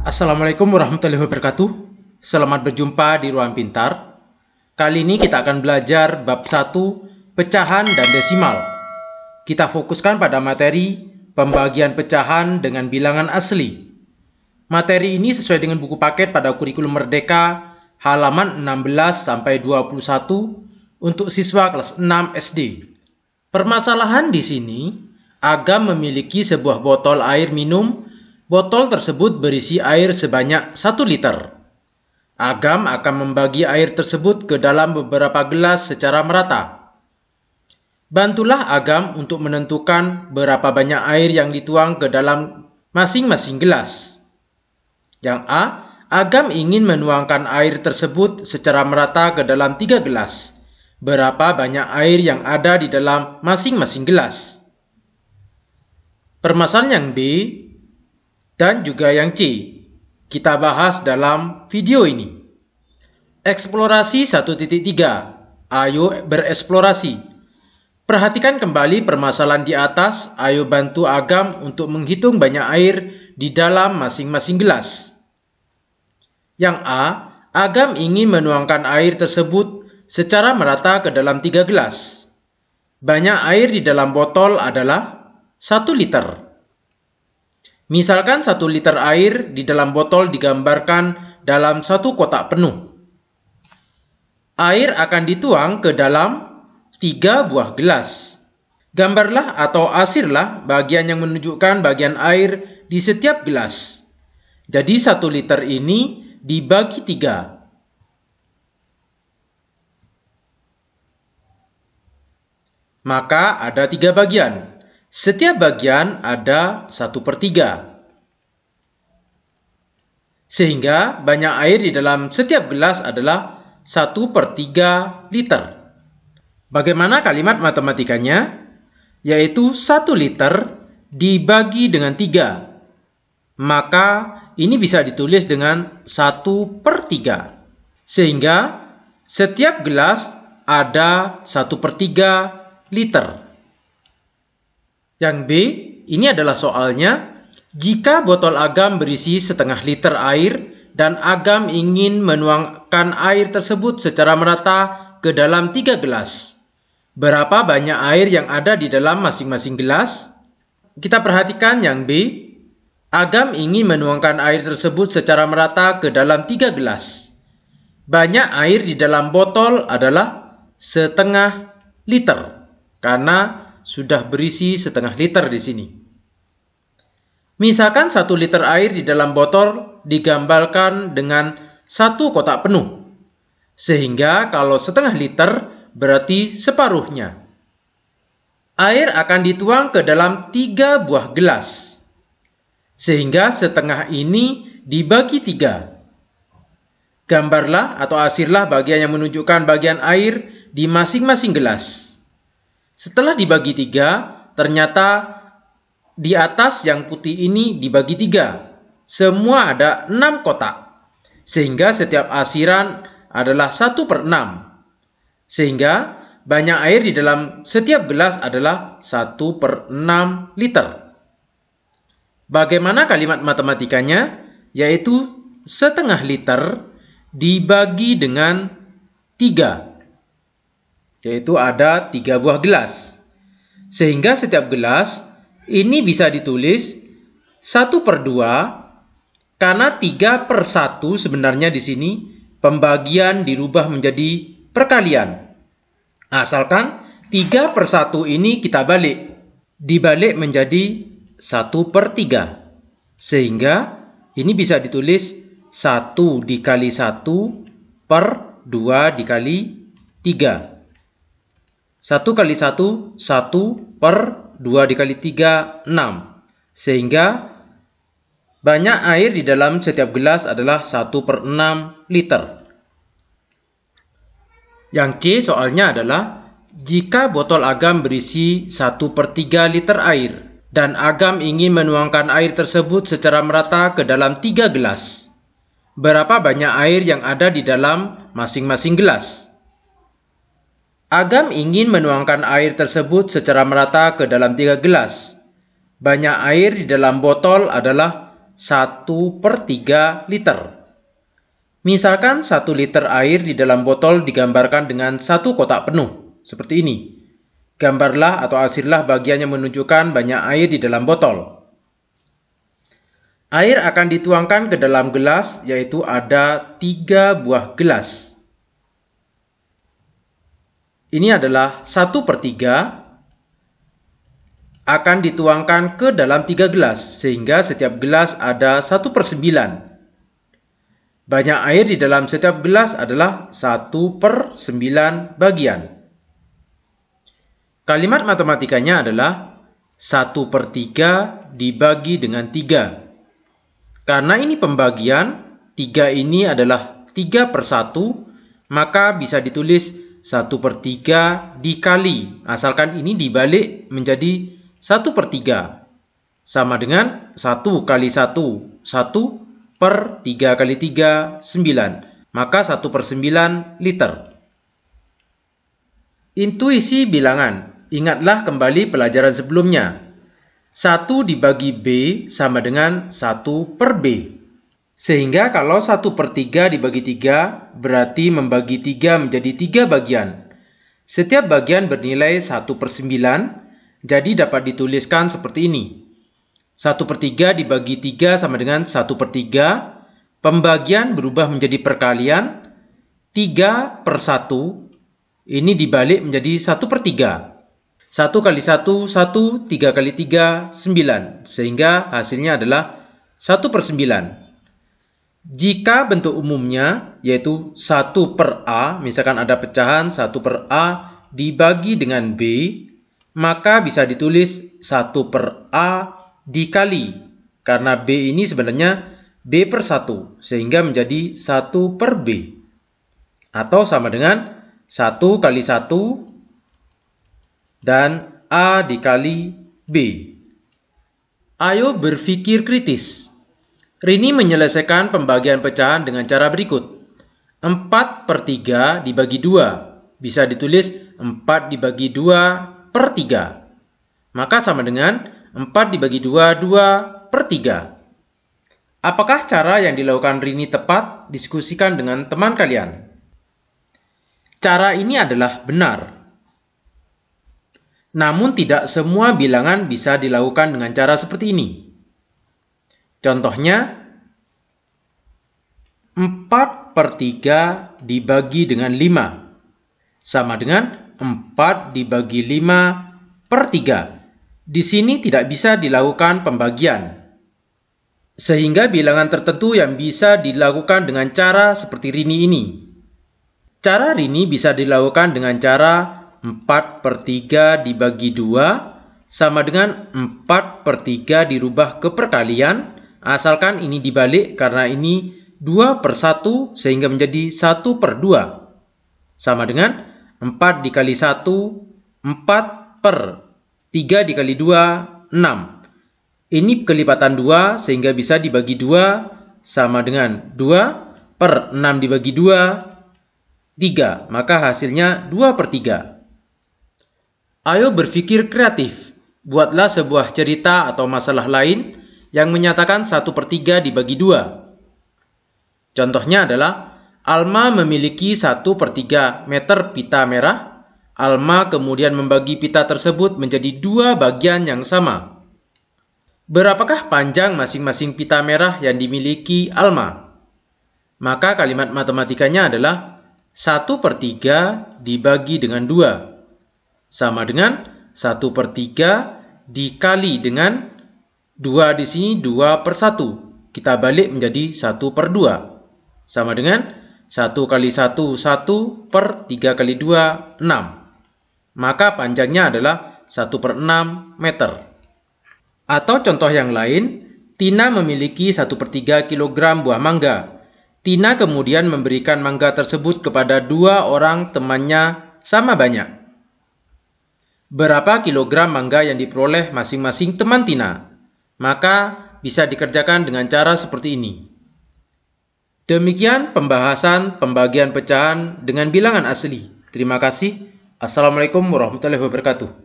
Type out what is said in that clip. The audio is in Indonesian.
Assalamualaikum warahmatullahi wabarakatuh. Selamat berjumpa di Ruang Pintar. Kali ini kita akan belajar bab 1, pecahan dan desimal. Kita fokuskan pada materi pembagian pecahan dengan bilangan asli. Materi ini sesuai dengan buku paket pada kurikulum Merdeka halaman 16-21 untuk siswa kelas 6 SD. Permasalahan di sini, Agam memiliki sebuah botol air minum. Botol tersebut berisi air sebanyak 1 liter. Agam akan membagi air tersebut ke dalam beberapa gelas secara merata. Bantulah Agam untuk menentukan berapa banyak air yang dituang ke dalam masing-masing gelas. Yang A, Agam ingin menuangkan air tersebut secara merata ke dalam 3 gelas. Berapa banyak air yang ada di dalam masing-masing gelas? Permasalahan yang B dan juga yang C kita bahas dalam video ini. Eksplorasi 1.3. Ayo bereksplorasi. Perhatikan kembali permasalahan di atas. Ayo bantu Agam untuk menghitung banyak air di dalam masing-masing gelas. Yang A, Agam ingin menuangkan air tersebut secara merata ke dalam 3 gelas. Banyak air di dalam botol adalah 1 liter. Misalkan 1 liter air di dalam botol digambarkan dalam 1 kotak penuh. Air akan dituang ke dalam 3 buah gelas. Gambarlah atau asirlah bagian yang menunjukkan bagian air di setiap gelas. Jadi 1 liter ini dibagi 3. Maka ada 3 bagian. Setiap bagian ada 1/3. Sehingga banyak air di dalam setiap gelas adalah 1/3 liter. Bagaimana kalimat matematikanya? Yaitu 1 liter dibagi dengan 3. Maka ini bisa ditulis dengan 1/3. Sehingga setiap gelas ada 1/3 liter. Yang B, ini adalah soalnya. Jika botol Agam berisi setengah liter air dan Agam ingin menuangkan air tersebut secara merata ke dalam 3 gelas, berapa banyak air yang ada di dalam masing-masing gelas? Kita perhatikan yang B. Agam ingin menuangkan air tersebut secara merata ke dalam 3 gelas. Banyak air di dalam botol adalah setengah liter karena sudah berisi setengah liter di sini. Misalkan 1 liter air di dalam botol digambarkan dengan 1 kotak penuh. Sehingga kalau setengah liter berarti separuhnya. Air akan dituang ke dalam 3 buah gelas. Sehingga setengah ini dibagi 3. Gambarlah atau asirlah bagian yang menunjukkan bagian air di masing-masing gelas. Setelah dibagi 3, ternyata di atas yang putih ini dibagi 3. Semua ada 6 kotak. Sehingga setiap asiran adalah 1/6. Sehingga banyak air di dalam setiap gelas adalah 1/6 liter. Bagaimana kalimat matematikanya? Yaitu setengah liter dibagi dengan 3. Yaitu ada 3 buah gelas. Sehingga setiap gelas ini bisa ditulis 1/2 karena 3/1 sebenarnya di sini pembagian dirubah menjadi perkalian. Asalkan 3/1 ini kita balik. Dibalik menjadi 1/3. Sehingga ini bisa ditulis 1 dikali 1 per 2 dikali 3. 1 kali 1, 1 per 2 dikali 3, 6. Sehingga banyak air di dalam setiap gelas adalah 1/6 liter. Yang C soalnya adalah, jika botol Agam berisi 1/3 liter air, dan Agam ingin menuangkan air tersebut secara merata ke dalam 3 gelas, berapa banyak air yang ada di dalam masing-masing gelas? Agam ingin menuangkan air tersebut secara merata ke dalam 3 gelas. Banyak air di dalam botol adalah 1/3 liter. Misalkan 1 liter air di dalam botol digambarkan dengan 1 kotak penuh, seperti ini. Gambarlah atau arsirlah bagian yang menunjukkan banyak air di dalam botol. Air akan dituangkan ke dalam gelas, yaitu ada 3 buah gelas. Ini adalah 1/3 akan dituangkan ke dalam 3 gelas, sehingga setiap gelas ada 1/9. Banyak air di dalam setiap gelas adalah 1/9 bagian. Kalimat matematikanya adalah 1/3 dibagi dengan 3. Karena ini pembagian, 3 ini adalah 3/1, maka bisa ditulis 1/3 dikali, asalkan ini dibalik menjadi 1/3. Sama dengan 1 kali 1, 1 per 3 kali 3, 9. Maka 1/9 liter. Intuisi bilangan. Ingatlah kembali pelajaran sebelumnya. 1 dibagi B sama dengan 1/B. Sehingga kalau 1/3 dibagi 3, berarti membagi 3 menjadi 3 bagian. Setiap bagian bernilai 1/9, jadi dapat dituliskan seperti ini. 1/3 dibagi 3 sama dengan 1/3. Pembagian berubah menjadi perkalian. 3/1. Ini dibalik menjadi 1/3. 1 kali 1, 1. 3 kali 3, 9. Sehingga hasilnya adalah 1/9. Jika bentuk umumnya, yaitu 1/A, misalkan ada pecahan 1/A dibagi dengan B, maka bisa ditulis 1/A dikali, karena B ini sebenarnya B/1, sehingga menjadi 1/B. Atau sama dengan 1 kali 1 dan A dikali B. Ayo berpikir kritis. Rini menyelesaikan pembagian pecahan dengan cara berikut. 4/3 dibagi 2. Bisa ditulis 4 dibagi 2/3. Maka sama dengan 4 dibagi 2, 2/3. Apakah cara yang dilakukan Rini tepat? Diskusikan dengan teman kalian. Cara ini adalah benar. Namun tidak semua bilangan bisa dilakukan dengan cara seperti ini. Contohnya, 4/3 dibagi dengan 5. Sama dengan 4 dibagi 5/3. Di sini tidak bisa dilakukan pembagian. Sehingga bilangan tertentu yang bisa dilakukan dengan cara seperti Rini ini. Cara Rini bisa dilakukan dengan cara 4/3 dibagi 2 sama dengan 4/3 dirubah ke perkalian, asalkan ini dibalik karena ini 2/1 sehingga menjadi 1/2. Sama dengan 4 dikali 1, 4/3 dikali 2, 6. Ini kelipatan 2 sehingga bisa dibagi 2 sama dengan 2/6 dibagi 2, 3. Maka hasilnya 2/3. Ayo berpikir kreatif. Buatlah sebuah cerita atau masalah lain yang menyatakan 1/3 dibagi 2. Contohnya adalah Alma memiliki 1/3 meter pita merah. Alma kemudian membagi pita tersebut menjadi 2 bagian yang sama. Berapakah panjang masing-masing pita merah yang dimiliki Alma? Maka kalimat matematikanya adalah 1/3 dibagi dengan 2. Sama dengan 1/3 dikali dengan 2 di sini 2/1. Kita balik menjadi 1/2. Sama dengan 1 kali 1, 1 per 3 kali 2, 6. Maka panjangnya adalah 1/6 meter. Atau contoh yang lain, Tina memiliki 1/3 kilogram buah mangga. Tina kemudian memberikan mangga tersebut kepada 2 orang temannya sama banyak. Berapa kilogram mangga yang diperoleh masing-masing teman Tina? Maka bisa dikerjakan dengan cara seperti ini. Demikian pembahasan pembagian pecahan dengan bilangan asli. Terima kasih. Assalamualaikum warahmatullahi wabarakatuh.